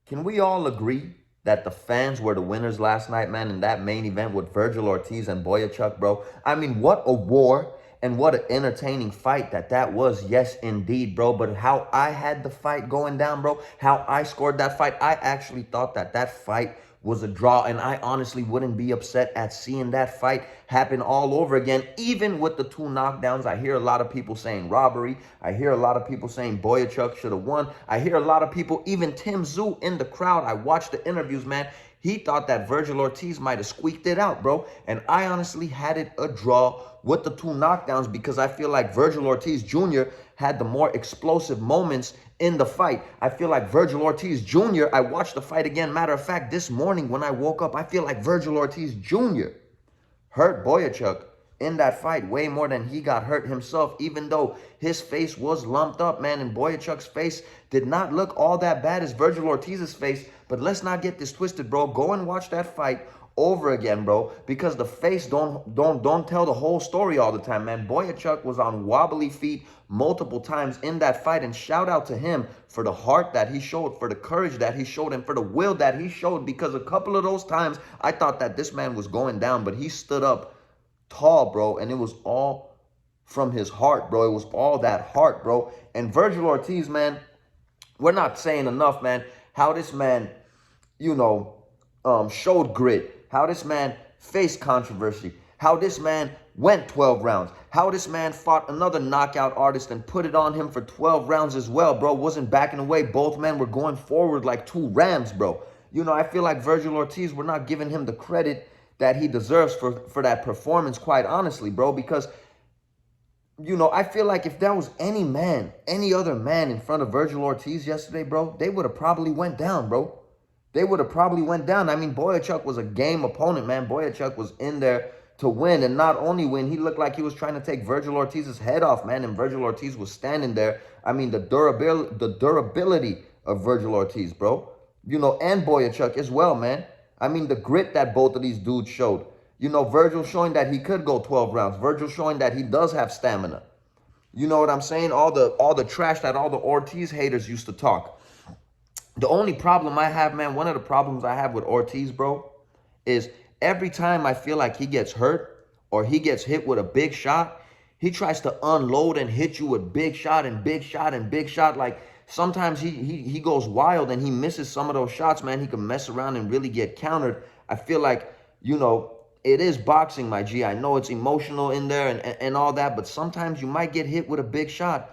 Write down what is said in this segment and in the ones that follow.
Can we all agree that the fans were the winners last night, man, in that main event with Vergil Ortiz and Boyachuk, bro? I mean, what a war and what an entertaining fight that was. Yes, indeed, bro. But how I had the fight going down, bro, how I scored that fight, I actually thought that fight was a draw, and I honestly wouldn't be upset at seeing that fight happen all over again, even with the two knockdowns. I hear a lot of people saying robbery. I hear a lot of people saying Boyachuk should have won. I hear a lot of people, even Tim Tszyu in the crowd. I watched the interviews, man. He thought that Vergil Ortiz might have squeaked it out, bro. And I honestly had it a draw with the two knockdowns because I feel like Vergil Ortiz Jr. had the more explosive moments in the fight. I feel like Vergil Ortiz Jr., I watched the fight again. Matter of fact, this morning when I woke up, I feel like Vergil Ortiz Jr. hurt Boyachuk in that fight way more than he got hurt himself, even though his face was lumped up, man, and Boyachuk's face did not look all that bad as Vergil Ortiz's face. But let's not get this twisted, bro. Go and watch that fight over again, bro, because the face don't tell the whole story all the time, man. Boyachuk was on wobbly feet multiple times in that fight, and shout out to him for the heart that he showed, for the courage that he showed, and for the will that he showed, because a couple of those times I thought that this man was going down, but he stood up tall, bro, and it was all from his heart, bro. It was all that heart, bro. And Vergil Ortiz, man, we're not saying enough, man, how this man, showed grit, how this man faced controversy, how this man went 12 rounds, how this man fought another knockout artist and put it on him for 12 rounds as well, bro. Wasn't backing away. Both men were going forward like two rams, bro. I feel like Vergil Ortiz, we're not giving him the credit that he deserves for that performance, quite honestly, bro, because I feel like if there was any other man in front of Vergil Ortiz yesterday, bro, they would have probably went down, bro. They would have probably went down. I mean, Boyachuk was a game opponent, man. Boyachuk was in there to win, and not only win, he looked like he was trying to take Vergil Ortiz's head off, man, and Vergil Ortiz was standing there. I mean, the durability of Vergil Ortiz, bro, and Boyachuk as well, man. I mean, the grit that both of these dudes showed. Vergil showing that he could go 12 rounds. Vergil showing that he does have stamina. You know what I'm saying? All the trash that all the Ortiz haters used to talk. The only problem I have, man, one of the problems I have with Ortiz, bro, is every time I feel like he gets hurt or he gets hit with a big shot, he tries to unload and hit you with big shot and big shot and big shot. Like, sometimes he goes wild and he misses some of those shots, man. He can mess around and really get countered. I feel like, it is boxing, my G. I know it's emotional in there and all that, but sometimes you might get hit with a big shot.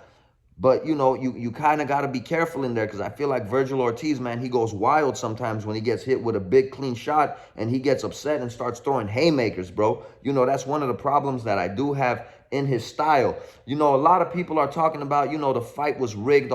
But, you kind of got to be careful in there, because I feel like Vergil Ortiz, man, he goes wild sometimes when he gets hit with a big, clean shot, and he gets upset and starts throwing haymakers, bro. That's one of the problems that I do have in his style. A lot of people are talking about, the fight was rigged,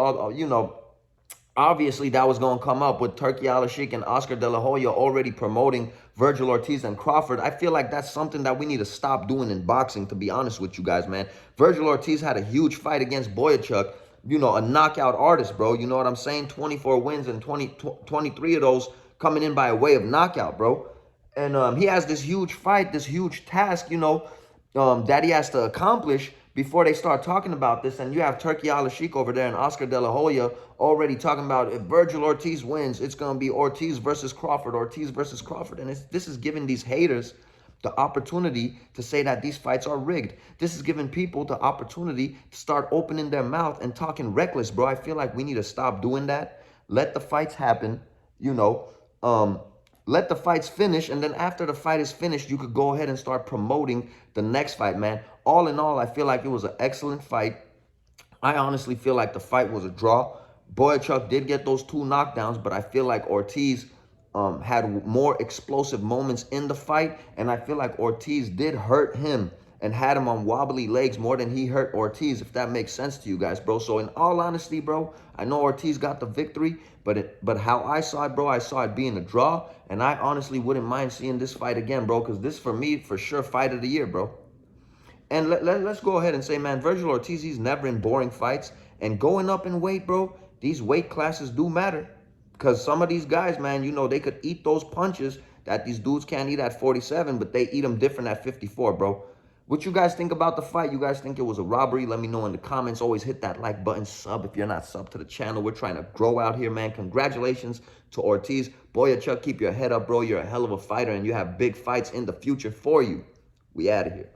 obviously that was going to come up with Turki Al-Sheikh and Oscar De La Hoya already promoting Vergil Ortiz and Crawford. I feel like that's something that we need to stop doing in boxing, to be honest with you guys, man. Vergil Ortiz had a huge fight against Boyachuk, a knockout artist, bro. You know what I'm saying? 24 wins and 23 of those coming in by way of knockout, bro. And he has this huge fight, this huge task, that he has to accomplish before they start talking about this. And you have Turki Al-Sheikh over there and Oscar De La Hoya already talking about, if Vergil Ortiz wins, it's going to be Ortiz versus Crawford, Ortiz versus Crawford. And this is giving these haters the opportunity to say that these fights are rigged. This is giving people the opportunity to start opening their mouth and talking reckless, bro. I feel like we need to stop doing that. Let the fights happen, let the fights finish, and then after the fight is finished, you could go ahead and start promoting the next fight, man. All in all, I feel like it was an excellent fight. I honestly feel like the fight was a draw. Boyachuk did get those two knockdowns, but I feel like Ortiz had more explosive moments in the fight, and I feel like Ortiz did hurt him and had him on wobbly legs more than he hurt Ortiz, if that makes sense to you guys, bro. So in all honesty, bro, I know Ortiz got the victory, but how I saw it, bro, I saw it being a draw, and I honestly wouldn't mind seeing this fight again, bro, because this, for me, for sure, fight of the year, bro. And let's go ahead and say, man, Vergil Ortiz, he's never in boring fights, and going up in weight, bro, these weight classes do matter, because some of these guys, man, they could eat those punches that these dudes can't eat at 47, but they eat them different at 54, bro. What you guys think about the fight? You guys think it was a robbery? Let me know in the comments. Always hit that like button, sub if you're not sub to the channel. We're trying to grow out here, man. Congratulations to Ortiz. Bohachuk, keep your head up, bro. You're a hell of a fighter, and you have big fights in the future for you. We out of here.